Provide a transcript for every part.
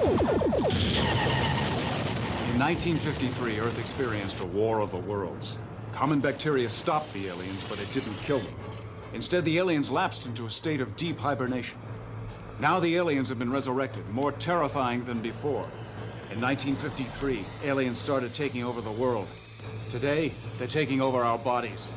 In 1953, Earth experienced a war of the worlds. Common bacteria stopped the aliens, but it didn't kill them. Instead, the aliens lapsed into a state of deep hibernation. Now the aliens have been resurrected, more terrifying than before. In 1953, aliens started taking over the world. Today, they're taking over our bodies.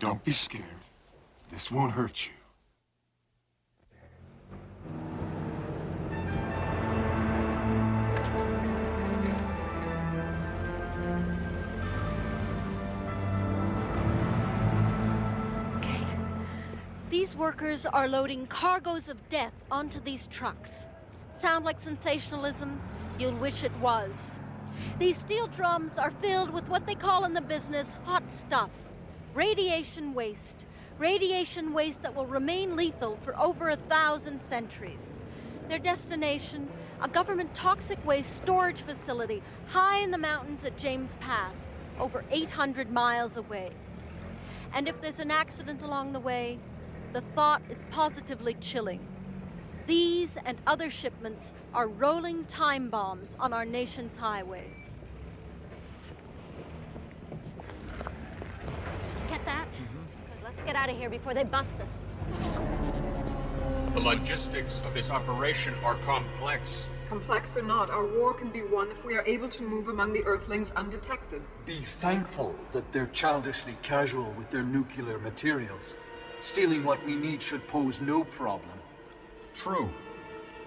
Don't be scared. This won't hurt you. Okay. These workers are loading cargoes of death onto these trucks. Sound like sensationalism? You'll wish it was. These steel drums are filled with what they call in the business hot stuff. Radiation waste. Radiation waste that will remain lethal for over 1,000 centuries. Their destination, a government toxic waste storage facility high in the mountains at James Pass, over 800 miles away. And if there's an accident along the way, the thought is positively chilling. These and other shipments are rolling time bombs on our nation's highways. Get that? Good, let's get out of here before they bust us. The logistics of this operation are complex. Complex or not, our war can be won if we are able to move among the Earthlings undetected. Be thankful that they're childishly casual with their nuclear materials. Stealing what we need should pose no problem. True.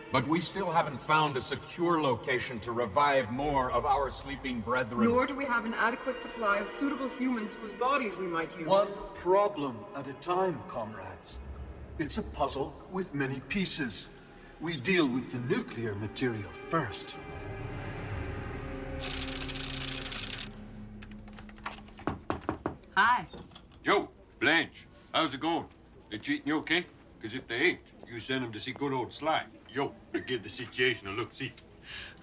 But we still haven't found a secure location to revive more of our sleeping brethren. Nor do we have an adequate supply of suitable humans whose bodies we might use. One problem at a time, comrades. It's a puzzle with many pieces. We deal with the nuclear material first. Hi. Yo, Blanche, how's it going? They treating you okay? Because if they ain't, you send them to see good old Sly. Yo, to give the situation a look-see.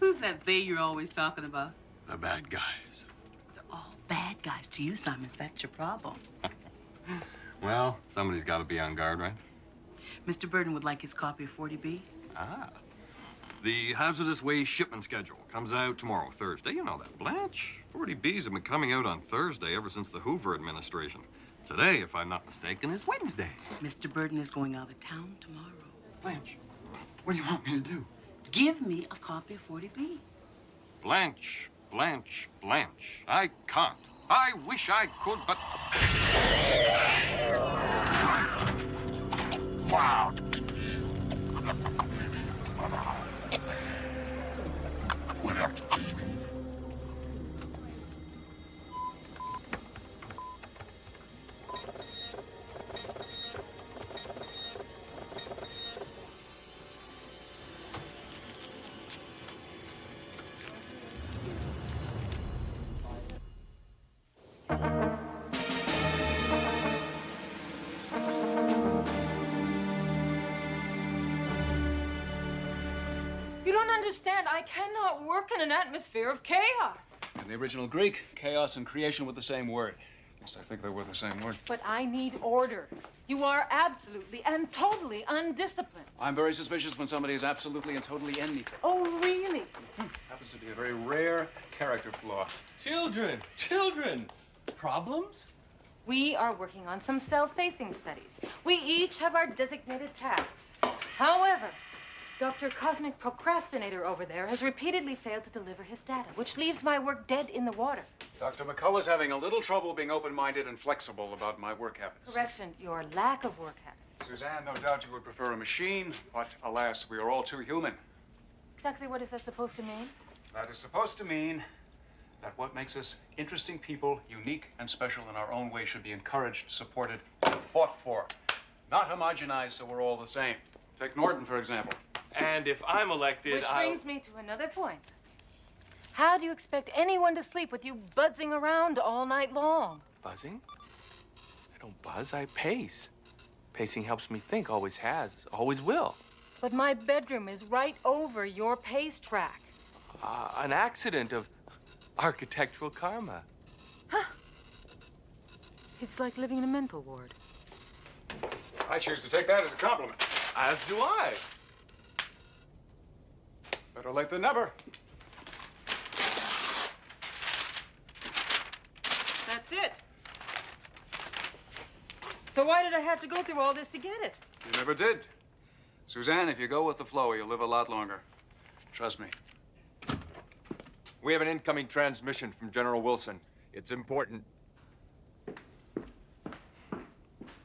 Who's that they you're always talking about? The bad guys. They're all bad guys to you, Simons. That's your problem. Well, somebody's got to be on guard, right? Mr. Burden would like his copy of 40B. Ah. The hazardous waste shipment schedule comes out tomorrow, Thursday. You know that, Blanche. 40Bs have been coming out on Thursday ever since the Hoover administration. Today, if I'm not mistaken, is Wednesday. Mr. Burden is going out of town tomorrow. Blanche, what do you want me to do? Give me a copy of 40B. Blanche, Blanche, Blanche. I can't. I wish I could, but... Wow. You don't understand. I cannot work in an atmosphere of chaos. In the original Greek, chaos and creation were the same word. At least I think they were the same word. But I need order. You are absolutely and totally undisciplined. I'm very suspicious when somebody is absolutely and totally anything. Oh, really? Happens to be a very rare character flaw. Children! Children! Problems? We are working on some self-pacing studies. We each have our designated tasks. However, Dr. Cosmic Procrastinator over there has repeatedly failed to deliver his data, which leaves my work dead in the water. Dr. McCullough's having a little trouble being open-minded and flexible about my work habits. Correction, your lack of work habits. Suzanne, no doubt you would prefer a machine, but alas, we are all too human. Exactly what is that supposed to mean? That is supposed to mean that what makes us interesting people, unique and special in our own way, should be encouraged, supported, and fought for. Not homogenized so we're all the same. Take Norton, for example. And if I'm elected, Which brings me to another point. How do you expect anyone to sleep with you buzzing around all night long? Buzzing? I don't buzz, I pace. Pacing helps me think, always has, always will. But my bedroom is right over your pace track. An accident of architectural karma. Huh. It's like living in a mental ward. I choose to take that as a compliment. As do I. Better late than never. That's it. So why did I have to go through all this to get it? You never did. Suzanne, if you go with the flow, you'll live a lot longer. Trust me. We have an incoming transmission from General Wilson. It's important.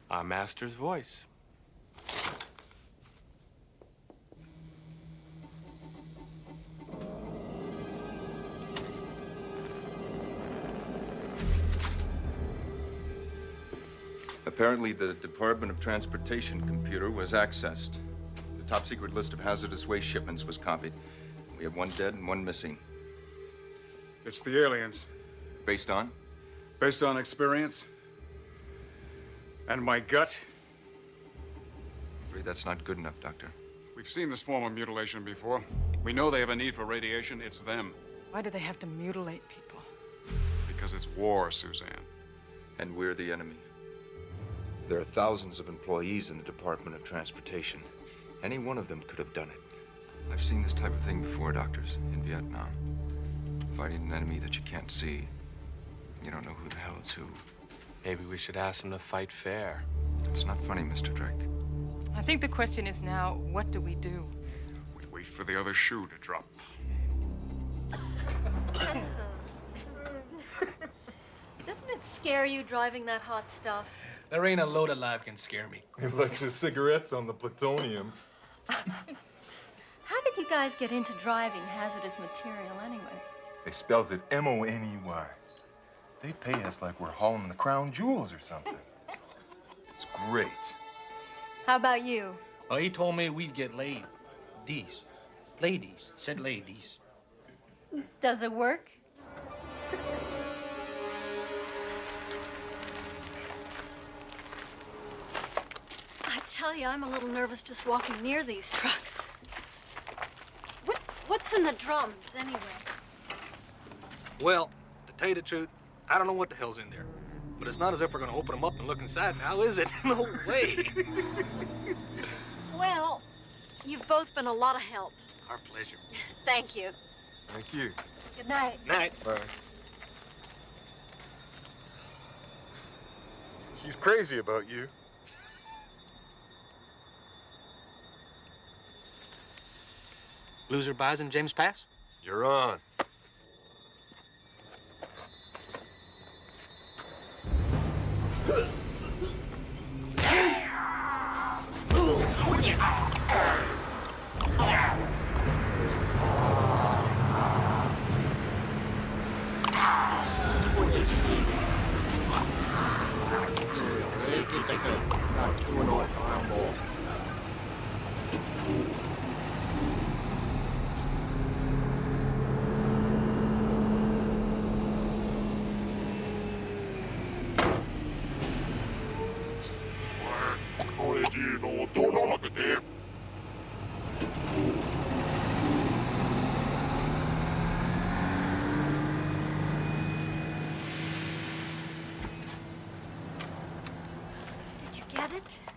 Our master's voice. Apparently, the Department of Transportation computer was accessed. The top secret list of hazardous waste shipments was copied. We have one dead and one missing. It's the aliens. Based on? Based on experience. And my gut. I'm afraid that's not good enough, Doctor. We've seen this form of mutilation before. We know they have a need for radiation. It's them. Why do they have to mutilate people? Because it's war, Suzanne. And we're the enemy. There are thousands of employees in the Department of Transportation. Any one of them could have done it. I've seen this type of thing before, doctors, in Vietnam. Fighting an enemy that you can't see. You don't know who the hell is who. Maybe we should ask them to fight fair. It's not funny, Mr. Drake. I think the question is now, what do we do? We wait for the other shoe to drop. Doesn't it scare you driving that hot stuff? There ain't a load alive can scare me. He likes his cigarettes on the plutonium. How did you guys get into driving hazardous material anyway? They spells it M-O-N-E-Y. They pay us like we're hauling the crown jewels or something. It's great. How about you? Oh, he told me we'd get laid. Ladies. Ladies. Said ladies. Does it work? I tell you, I'm a little nervous just walking near these trucks. What's in the drums, anyway? Well, to tell you the truth, I don't know what the hell's in there. But it's not as if we're gonna open them up and look inside now, is it? No way. Well, you've both been a lot of help. Our pleasure. Thank you. Thank you. Good night. Night. Bye. She's crazy about you. Loser buys in James Pass? You're on.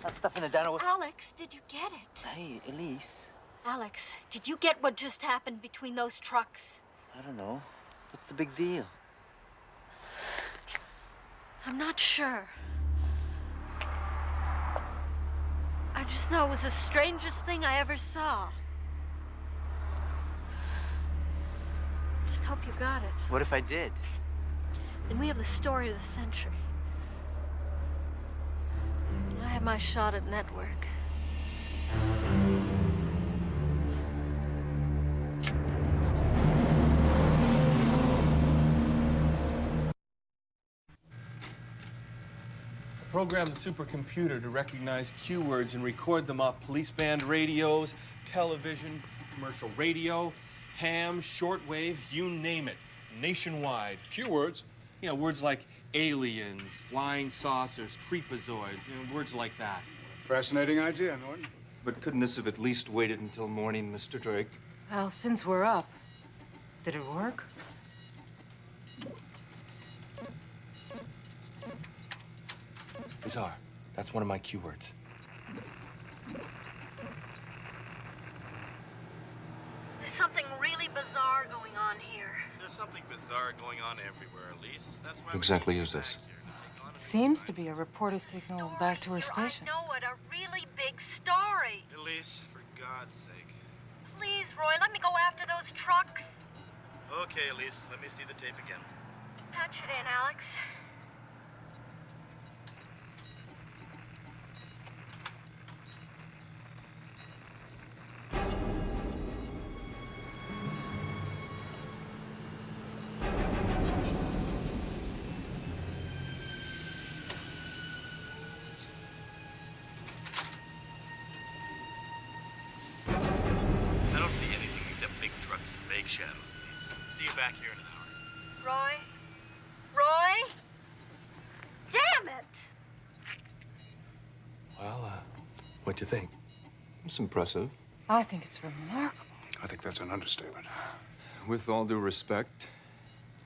That stuff in the diner was... Alex, did you get it? Hey, Elise. Alex, did you get what just happened between those trucks? I don't know. What's the big deal? I'm not sure. I just know it was the strangest thing I ever saw. Just hope you got it. What if I did? Then we have the story of the century. I have my shot at network. Program the supercomputer to recognize cue words and record them off police band radios, television, commercial radio, ham, shortwave, you name it, nationwide. Cue words? Yeah, words like aliens, flying saucers, creepazoids, words like that. Fascinating idea, Norton. But couldn't this have at least waited until morning, Mr. Drake? Well, since we're up, did it work? Bizarre. That's one of my cue words. There's something really bizarre going on here. There's something bizarre going on everywhere, Elise. That's why What exactly is this? It seems to be a reporter signal back to her station. I know it, a really big story. Elise, for God's sake. Please, Roy, let me go after those trucks. Okay, Elise, let me see the tape again. Patch it in, Alex. I don't see anything except big trucks and vague shadows, Elise. See you back here in an hour. Roy? Roy? Damn it! Well, what'd you think? It's impressive. I think it's remarkable. I think that's an understatement. With all due respect,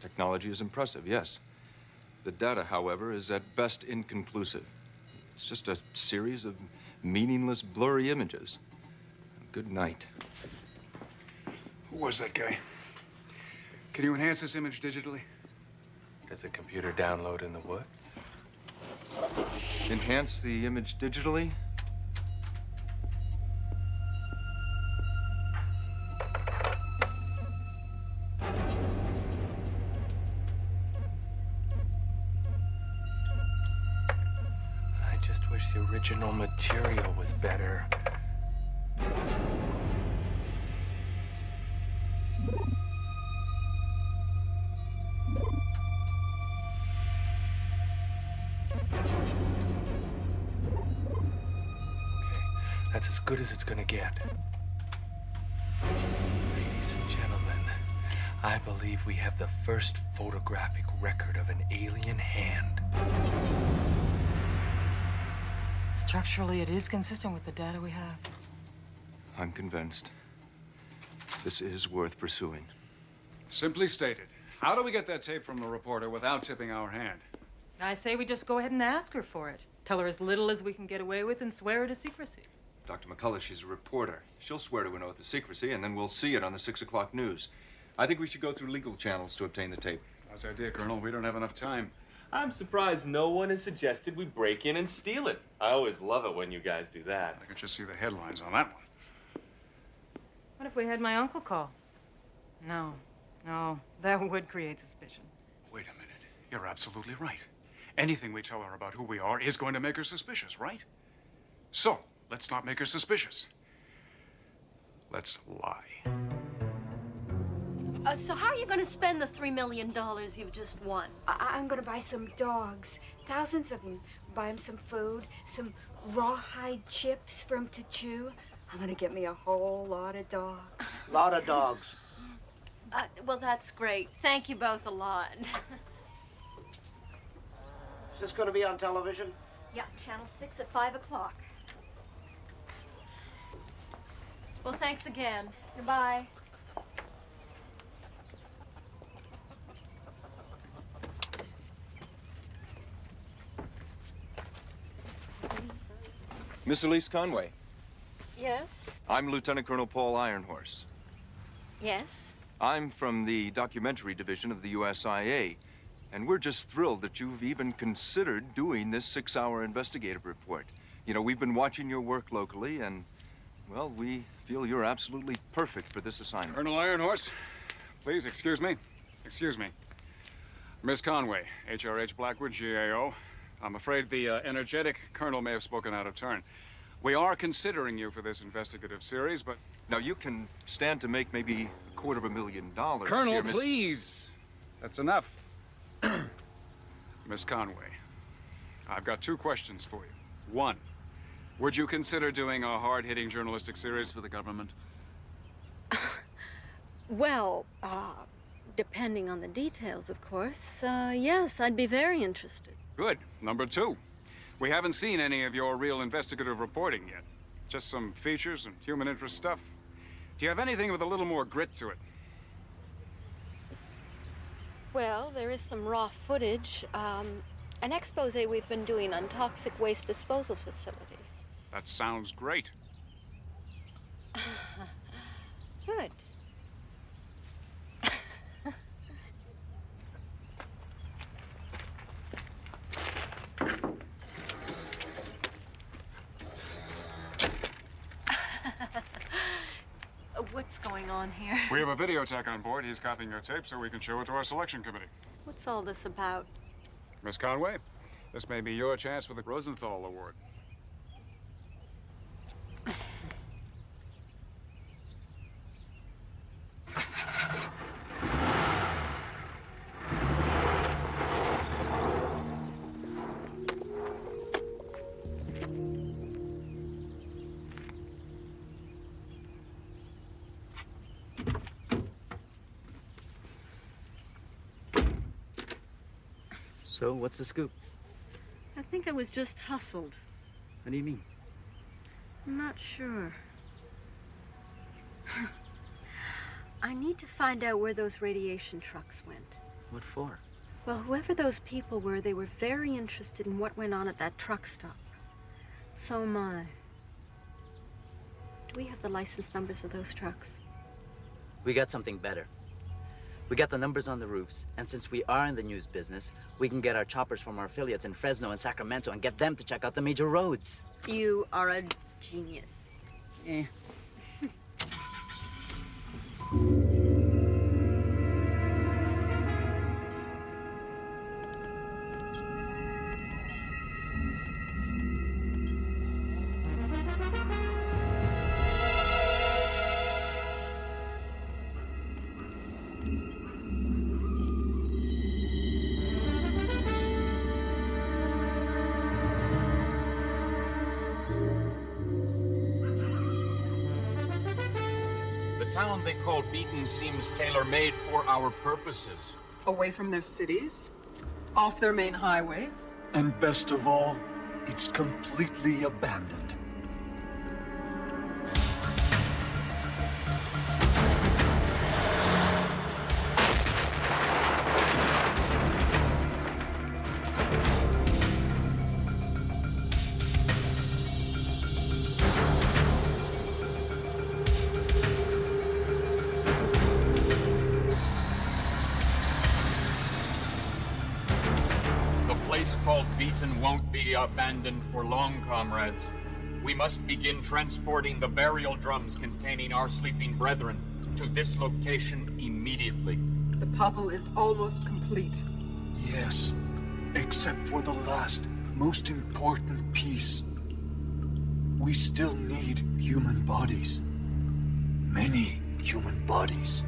technology is impressive, yes. The data, however, is at best inconclusive. It's just a series of meaningless, blurry images. Good night. Who was that guy? Can you enhance this image digitally? Does a computer download in the woods? Enhance the image digitally? I just wish the original material was better. That's as good as it's gonna get. Ladies and gentlemen, I believe we have the first photographic record of an alien hand. Structurally, it is consistent with the data we have. I'm convinced. This is worth pursuing. Simply stated, how do we get that tape from the reporter without tipping our hand? I say we just go ahead and ask her for it. Tell her as little as we can get away with and swear her to secrecy. Dr. McCullough, she's a reporter. She'll swear to an oath of secrecy, and then we'll see it on the 6 o'clock news. I think we should go through legal channels to obtain the tape. Nice idea, Colonel. We don't have enough time. I'm surprised no one has suggested we break in and steal it. I always love it when you guys do that. I can just see the headlines on that one. What if we had my uncle call? No, that would create suspicion. Wait a minute. You're absolutely right. Anything we tell her about who we are is going to make her suspicious, right? So, let's not make her suspicious. Let's lie. So how are you going to spend the $3 million you've just won? I'm going to buy some dogs, thousands of them. Buy them some food, some rawhide chips for them to chew. I'm going to get me a whole lot of dogs. Lot of dogs. Well, that's great. Thank you both a lot. Is this going to be on television? Yeah, Channel 6 at 5 o'clock. Well, thanks again. Goodbye. Miss Elise Conway. Yes? I'm Lieutenant Colonel Paul Ironhorse. Yes? I'm from the documentary division of the USIA, And we're just thrilled that you've even considered doing this 6-hour investigative report. You know, we've been watching your work locally, and, well, we feel you're absolutely perfect for this assignment. Colonel Ironhorse, please excuse me. Excuse me. Miss Conway, HRH Blackwood, GAO. I'm afraid the energetic colonel may have spoken out of turn. We are considering you for this investigative series, but... Now, you can stand to make maybe $250,000. Colonel, here, Miss... please! That's enough. Miss Conway, I've got 2 questions for you. 1, would you consider doing a hard-hitting journalistic series for the government? Well, depending on the details, of course. Yes, I'd be very interested. Good. Number 2, we haven't seen any of your real investigative reporting yet. Just some features and human interest stuff. Do you have anything with a little more grit to it? Well, there is some raw footage. An expose we've been doing on toxic waste disposal facilities. That sounds great. Good. What's going on here? We have a video tech on board. He's copying your tape so we can show it to our selection committee. What's all this about? Miss Conway, this may be your chance for the Rosenthal Award. So, what's the scoop? I think I was just hustled. What do you mean? I'm not sure. I need to find out where those radiation trucks went. What for? Well, whoever those people were, they were very interested in what went on at that truck stop. So am I. Do we have the license numbers of those trucks? We got something better. We got the numbers on the roofs, and since we are in the news business, we can get our choppers from our affiliates in Fresno and Sacramento and get them to check out the major roads. You are a genius. Eh. The town they call Beaton seems tailor-made for our purposes. Away from their cities, off their main highways. And best of all, it's completely abandoned. Called Beaton won't be abandoned for long, comrades. We must begin transporting the burial drums containing our sleeping brethren to this location immediately. The puzzle is almost complete. Yes, except for the last, most important piece. We still need human bodies. Many human bodies.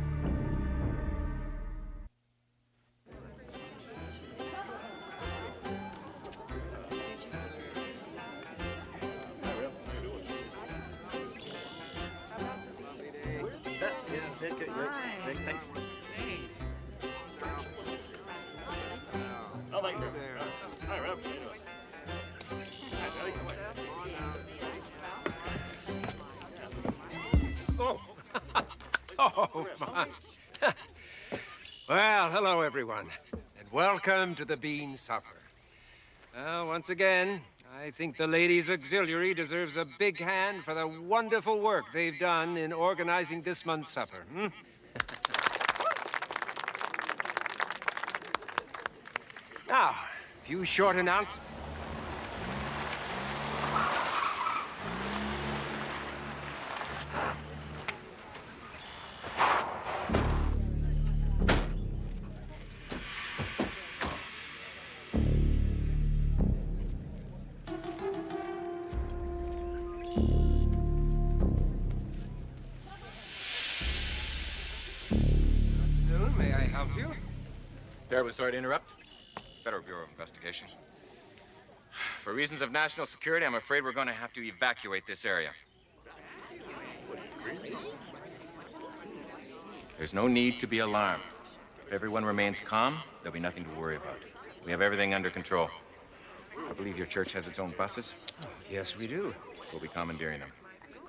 Oh, my. Well, hello, everyone, and welcome to the Bean Supper. Once again, I think the Ladies' Auxiliary deserves a big hand for the wonderful work they've done in organizing this month's supper. Now, a few short announcements. May I help you? Terribly sorry to interrupt. Federal Bureau of Investigation. For reasons of national security, I'm afraid we're going to have to evacuate this area. There's no need to be alarmed. If everyone remains calm, there'll be nothing to worry about. We have everything under control. I believe your church has its own buses. Yes, we do. We'll be commandeering them.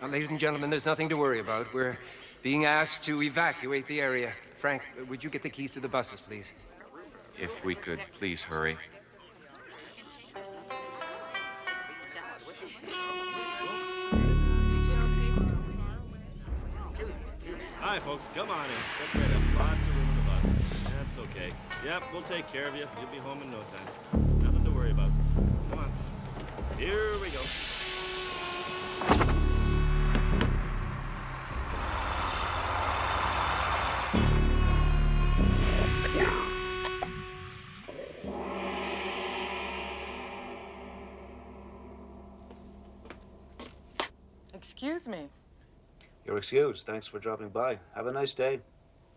Well, ladies and gentlemen, there's nothing to worry about. We're being asked to evacuate the area. Frank, would you get the keys to the buses, please? If we could please hurry. Hi, folks. Come on in. Step right up. Lots of room in the bus. That's okay. Yep, we'll take care of you. You'll be home in no time. Nothing to worry about. Come on. Here we go. Excuse me. You're excused. Thanks for dropping by. Have a nice day.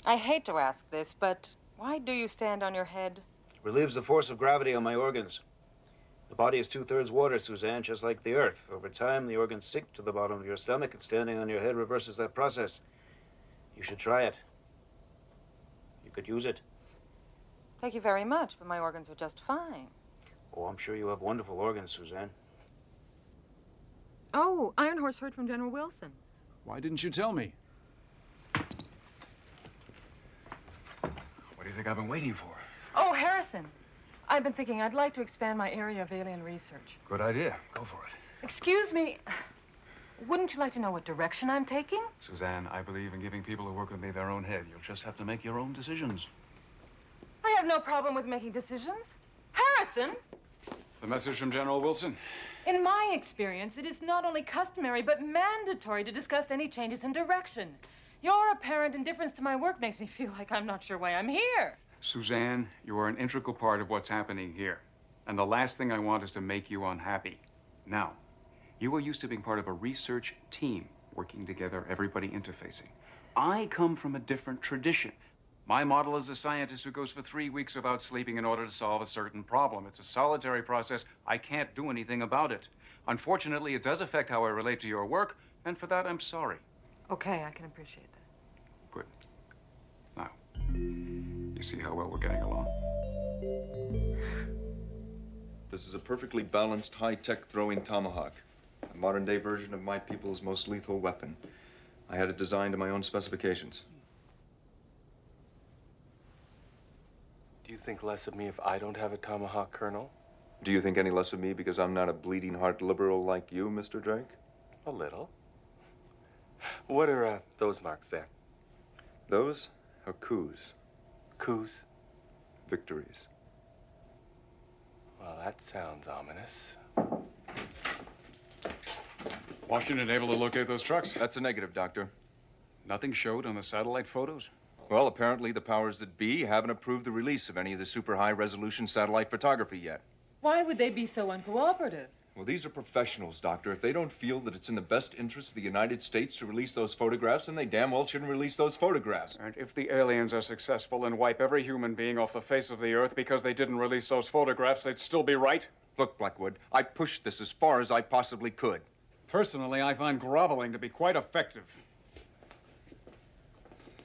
I hate to ask this, but why do you stand on your head? Relieves the force of gravity on my organs. The body is 2/3 water, Suzanne, just like the Earth. Over time, the organs sink to the bottom of your stomach, and standing on your head reverses that process. You should try it. You could use it. Thank you very much, but my organs are just fine. Oh, I'm sure you have wonderful organs, Suzanne. Oh, Iron Horse heard from General Wilson. Why didn't you tell me? What do you think I've been waiting for? Oh, Harrison. I've been thinking I'd like to expand my area of alien research. Good idea. Go for it. Excuse me. Wouldn't you like to know what direction I'm taking? Suzanne, I believe in giving people who work with me their own head. You'll just have to make your own decisions. I have no problem with making decisions. Harrison! The message from General Wilson? In my experience, it is not only customary, but mandatory to discuss any changes in direction. Your apparent indifference to my work makes me feel like I'm not sure why I'm here. Suzanne, you are an integral part of what's happening here. And the last thing I want is to make you unhappy. Now, you are used to being part of a research team, working together, everybody interfacing. I come from a different tradition. My model is a scientist who goes for 3 weeks without sleeping in order to solve a certain problem. It's a solitary process. I can't do anything about it. Unfortunately, it does affect how I relate to your work, and for that, I'm sorry. Okay, I can appreciate that. Good. Now, you see how well we're getting along? This is a perfectly balanced, high-tech throwing tomahawk. A modern-day version of my people's most lethal weapon. I had it designed to my own specifications. Do you think less of me if I don't have a tomahawk, Colonel? Do you think any less of me because I'm not a bleeding heart liberal like you, Mr. Drake? A little. What are those marks there? Those are coups. Coups? Victories. Well, that sounds ominous. Washington able to locate those trucks? That's a negative, Doctor. Nothing showed on the satellite photos? Well, apparently the powers that be haven't approved the release of any of the super high-resolution satellite photography yet. Why would they be so uncooperative? Well, these are professionals, Doctor. If they don't feel that it's in the best interest of the United States to release those photographs, then they damn well shouldn't release those photographs. And if the aliens are successful and wipe every human being off the face of the Earth because they didn't release those photographs, they'd still be right? Look, Blackwood, I pushed this as far as I possibly could. Personally, I find groveling to be quite effective.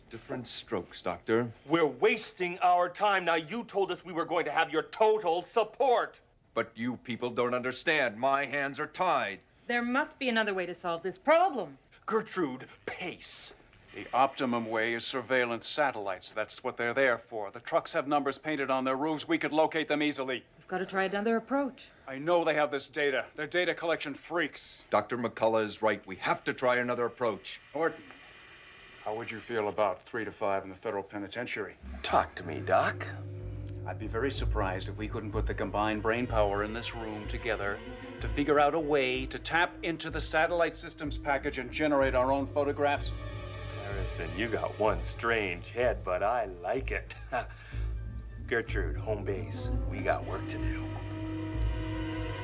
Different strokes, Doctor. We're wasting our time. Now, you told us we were going to have your total support. But you people don't understand. My hands are tied. There must be another way to solve this problem. Gertrude, pace. The optimum way is surveillance satellites. That's what they're there for. The trucks have numbers painted on their roofs. We could locate them easily. We've got to try another approach. I know they have this data. They're data collection freaks. Dr. McCullough is right. We have to try another approach. Horton, how would you feel about 3 to 5 in the federal penitentiary? Talk to me, Doc. I'd be very surprised if we couldn't put the combined brain power in this room together to figure out a way to tap into the satellite systems package and generate our own photographs. Harrison, you got one strange head, but I like it. Gertrude, home base. We got work to do.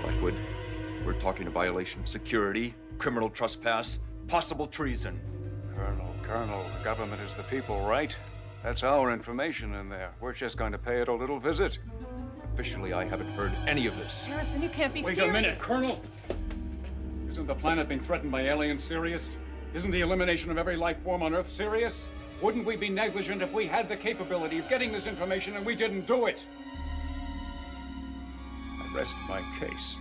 Blackwood, we're talking a violation of security, criminal trespass, possible treason. Colonel, the government is the people, right? That's our information in there. We're just going to pay it a little visit. Officially, I haven't heard any of this. Harrison, you can't be Wait serious. a minute, Colonel! Isn't the planet being threatened by aliens serious? Isn't the elimination of every life form on Earth serious? Wouldn't we be negligent if we had the capability of getting this information and we didn't do it? I rest my case.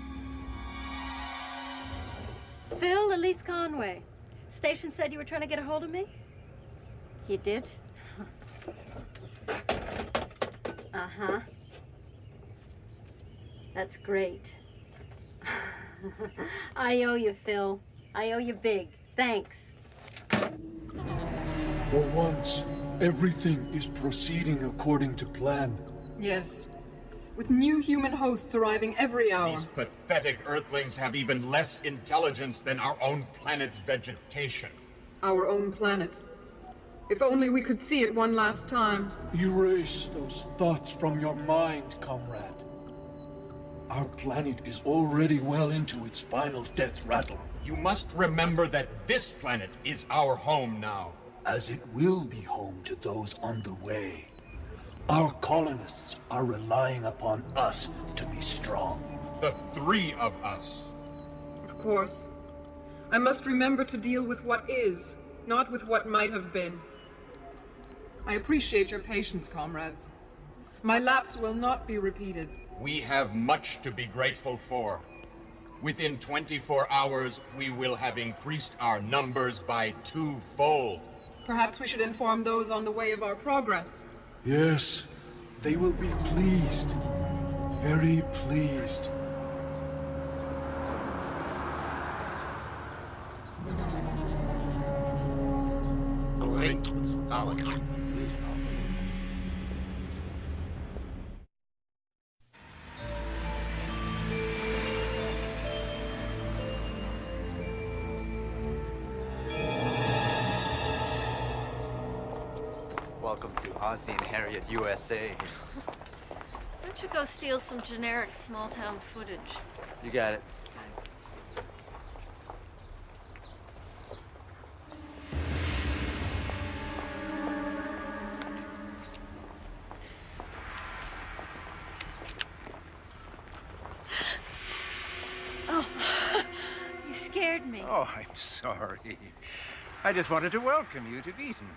Phil, Elise Conway. Station said you were trying to get a hold of me? You did? Uh-huh. That's great. I owe you, Phil. I owe you big. Thanks. For once, everything is proceeding according to plan. Yes. With new human hosts arriving every hour. These pathetic Earthlings have even less intelligence than our own planet's vegetation. Our own planet. If only we could see it one last time. Erase those thoughts from your mind, comrade. Our planet is already well into its final death rattle. You must remember that this planet is our home now. As it will be home to those on the way. Our colonists are relying upon us to be strong. The three of us. Of course. I must remember to deal with what is, not with what might have been. I appreciate your patience, comrades. My lapse will not be repeated. We have much to be grateful for. Within 24 hours, we will have increased our numbers by 2-fold. Perhaps we should inform those on the way of our progress. Yes, they will be pleased. Very pleased. Welcome to Ozzie and Harriet, USA. Why don't you go steal some generic small-town footage? You got it. Oh, you scared me. Oh, I'm sorry. I just wanted to welcome you to Beaton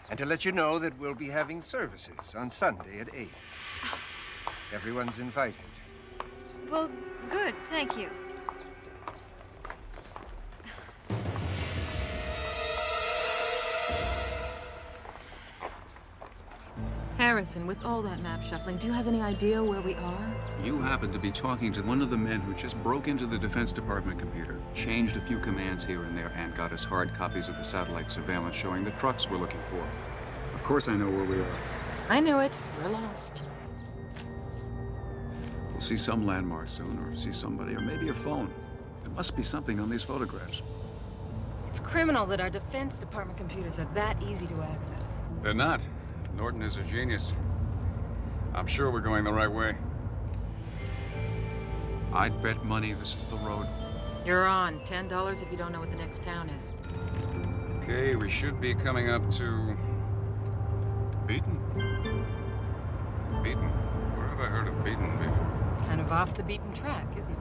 and to let you know that we'll be having services on Sunday at 8. Everyone's invited. Well, good, thank you. Harrison, with all that map shuffling, do you have any idea where we are? You happen to be talking to one of the men who just broke into the Defense Department computer, changed a few commands here and there, and got us hard copies of the satellite surveillance showing the trucks we're looking for. Of course I know where we are. I knew it. We're lost. We'll see some landmark soon, or see somebody, or maybe a phone. There must be something on these photographs. It's criminal that our Defense Department computers are that easy to access. They're not. Norton is a genius. I'm sure we're going the right way. I'd bet money this is the road. You're on. $10 if you don't know what the next town is. Okay, we should be coming up to... Beaton? Beaton? Where have I heard of Beaton before? Kind of off the beaten track, isn't it?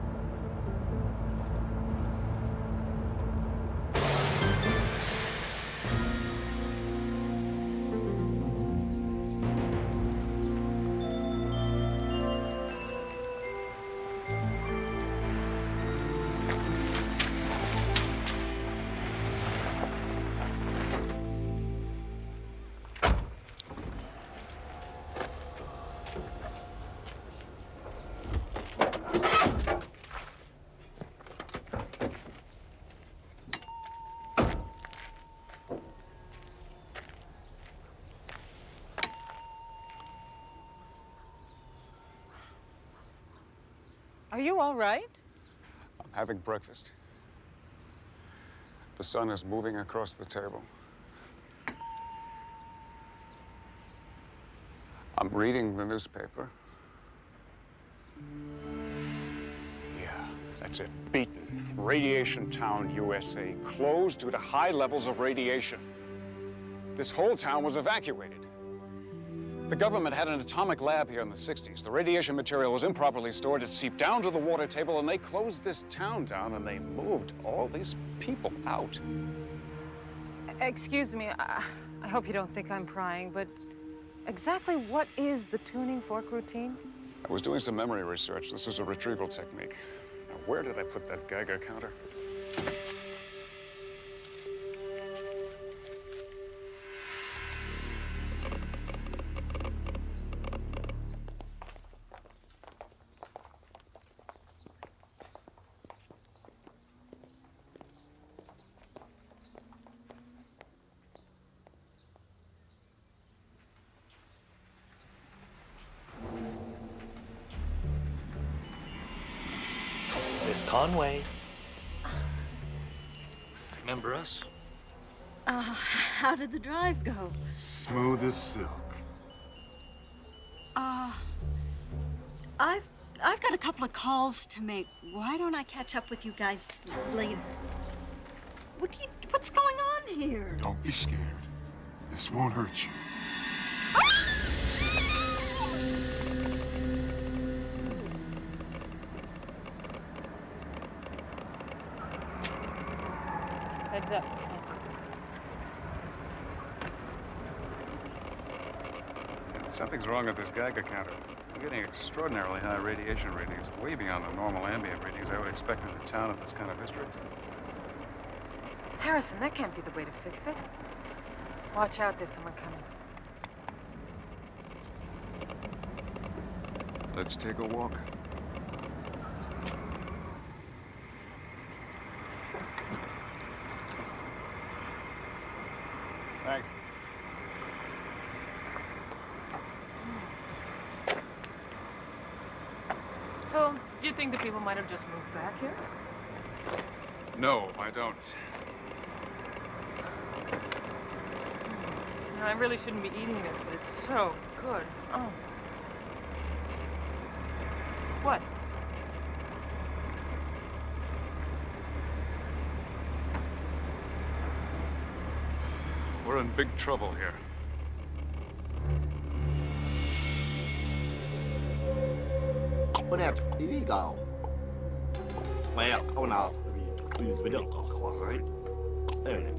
Are you all right? I'm having breakfast. The sun is moving across the table. I'm reading the newspaper. Yeah, that's it. Beaten. Radiation Town, USA. Closed due to high levels of radiation. This whole town was evacuated. The government had an atomic lab here in the 60s. The radiation material was improperly stored. It seeped down to the water table, and they closed this town down, and they moved all these people out. Excuse me, I hope you don't think I'm prying, but exactly what is the tuning fork routine? I was doing some memory research. This is a retrieval technique. Now, where did I put that Geiger counter? Miss Conway. Remember us? How did the drive go? Smooth as silk. I've got a couple of calls to make. Why don't I catch up with you guys later? What's going on here? Don't be scared. This won't hurt you. Heads up. Something's wrong with this Geiger counter. I'm getting extraordinarily high radiation readings, way beyond the normal ambient readings I would expect in a town of this kind of history. Harrison, that can't be the way to fix it. Watch out, there's someone coming. Let's take a walk. Thanks. So, do you think the people might have just moved back here? No, I don't. I really shouldn't be eating this, but it's so good. Oh. What? We're in big trouble here. Bữa nay ý gạo mẹ câu nào bị được khỏi đây này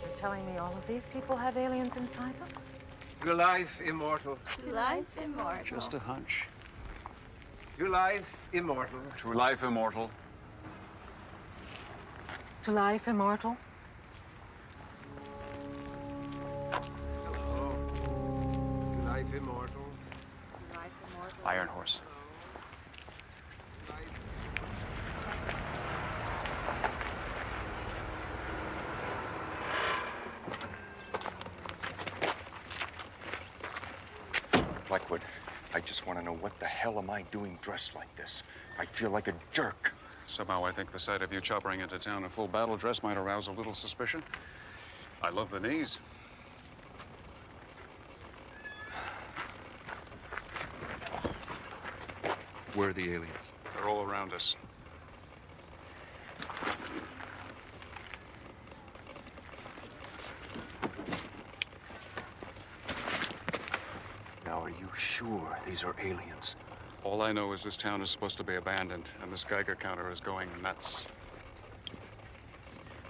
You're telling me all of these people have aliens inside them? To life immortal. To life immortal. Just a hunch. To life immortal. To life immortal. To life immortal? Hello. To life immortal. To life immortal. Iron Horse. Blackwood, I just want to know what the hell am I doing dressed like this? I feel like a jerk. Somehow I think the sight of you choppering into town in full battle dress might arouse a little suspicion. I love the knees. Where are the aliens? They're all around us. Now, are you sure these are aliens? All I know is this town is supposed to be abandoned, and this Geiger counter is going nuts.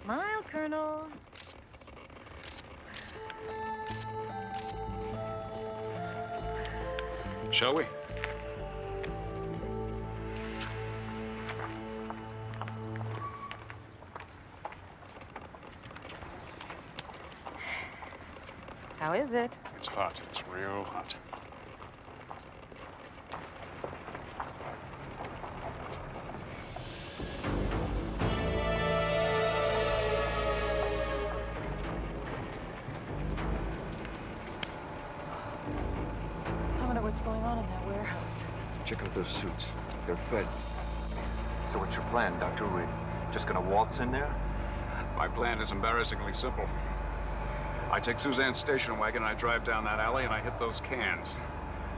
Smile, Colonel. Shall we? How is it? It's hot. It's real hot. with those suits. They're feds. So what's your plan, Doctor? We just gonna waltz in there? My plan is embarrassingly simple. I take Suzanne's station wagon and I drive down that alley and I hit those cans.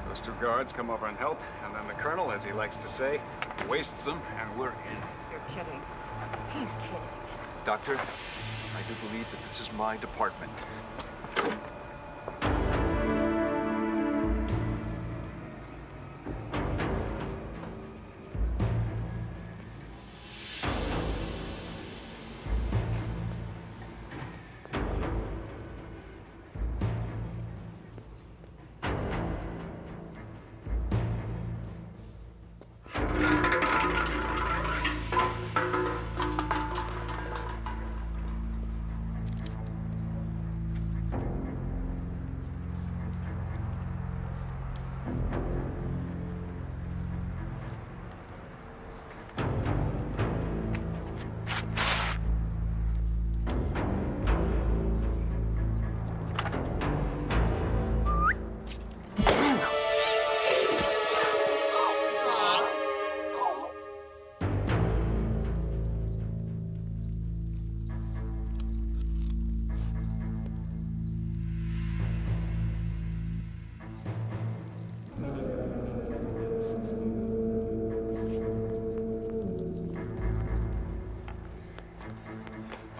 Those two guards come over and help, and then the colonel, as he likes to say, wastes them, and we're in. You're kidding. He's kidding. Doctor, I do believe that this is my department.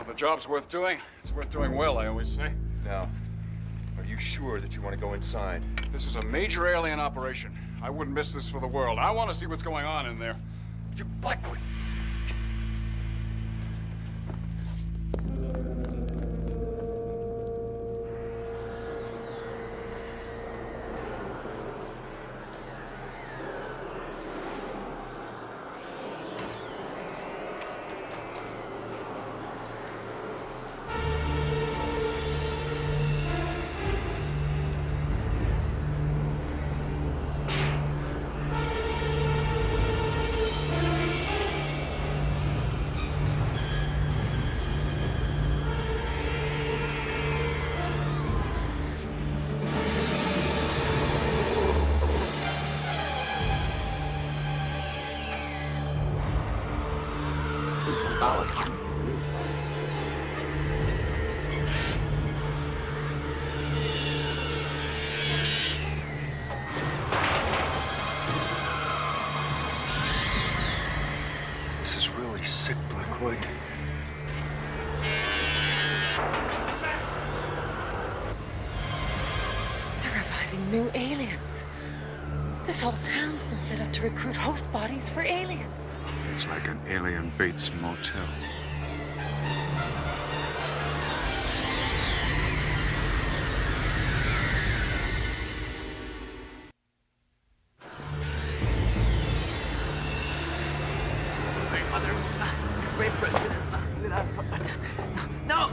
The job's worth doing. It's worth doing well, I always say. Now, are you sure that you want to go inside? This is a major alien operation. I wouldn't miss this for the world. I want to see what's going on in there. You Blackwood! This is really sick, Blackwood. They're reviving new aliens. This whole town's been set up to recruit host bodies for aliens. It's like an alien Bates Motel. No!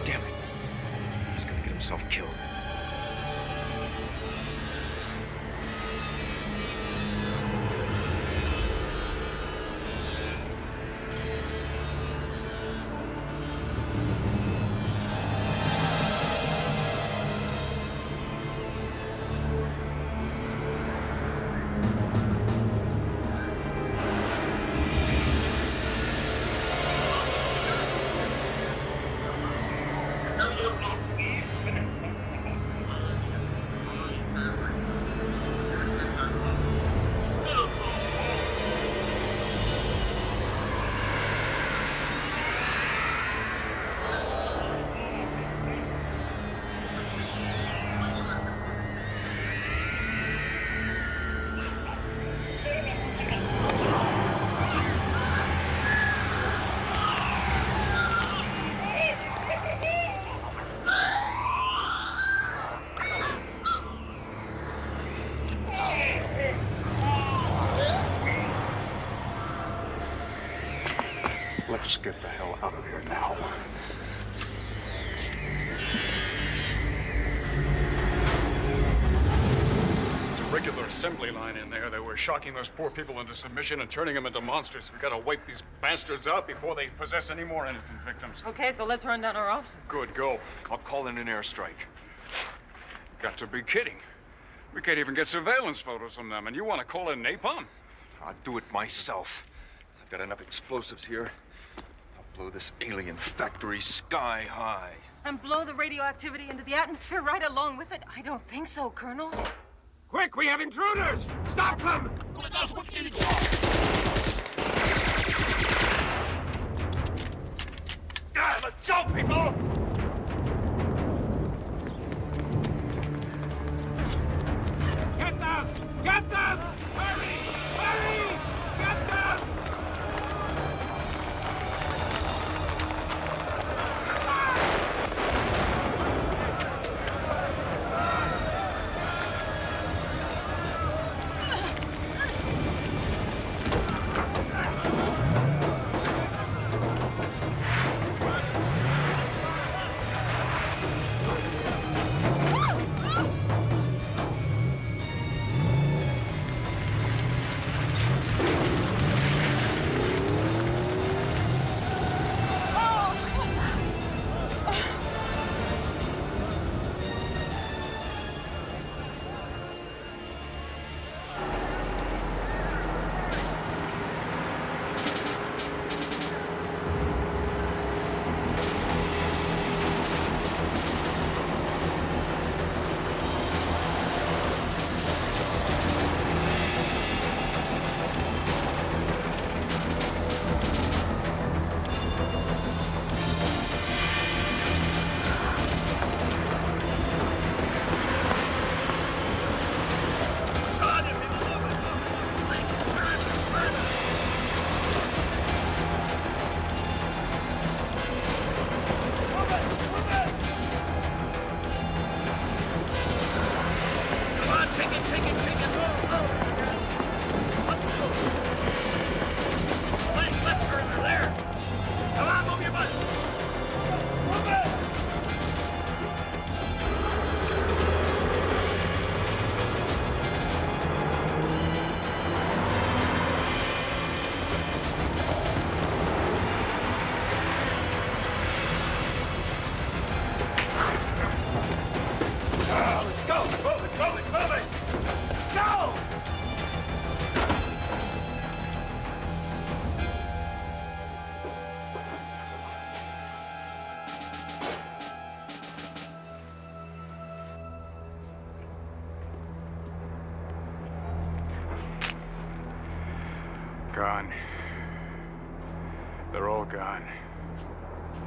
Damn it. He's gonna get himself killed. Let's get the hell out of here now. It's a regular assembly line in there. They were shocking those poor people into submission and turning them into monsters. We gotta wipe these bastards out before they possess any more innocent victims. Okay, so let's run down our options. Good, go. I'll call in an airstrike. Got to be kidding. We can't even get surveillance photos from them, and you want to call in napalm? I'll do it myself. I've got enough explosives here. I'll blow this alien factory sky high. And blow the radioactivity into the atmosphere right along with it? I don't think so, Colonel. Quick, we have intruders! Stop them! Yeah, let's go, people! Get them! Get them! Hurry! Hurry! Get them! Gone. They're all gone.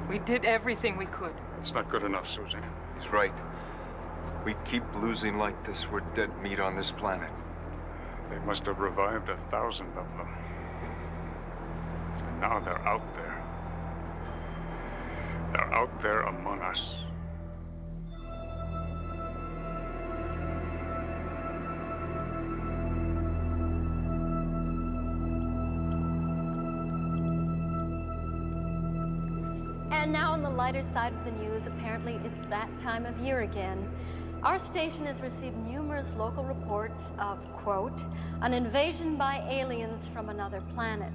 We did everything we could. It's not good enough, Susan. He's right. We keep losing like this, we're dead meat on this planet. They must have revived 1,000 of them. And now they're out there. They're out there among us. And now on the lighter side of the news, apparently it's that time of year again. Our station has received numerous local reports of, quote, an invasion by aliens from another planet.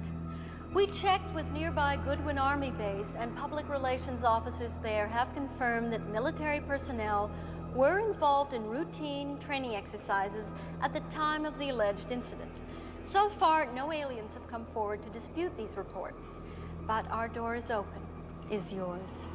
We checked with nearby Goodwin Army Base, and public relations officers there have confirmed that military personnel were involved in routine training exercises at the time of the alleged incident. So far, no aliens have come forward to dispute these reports, but our door is open. Is yours.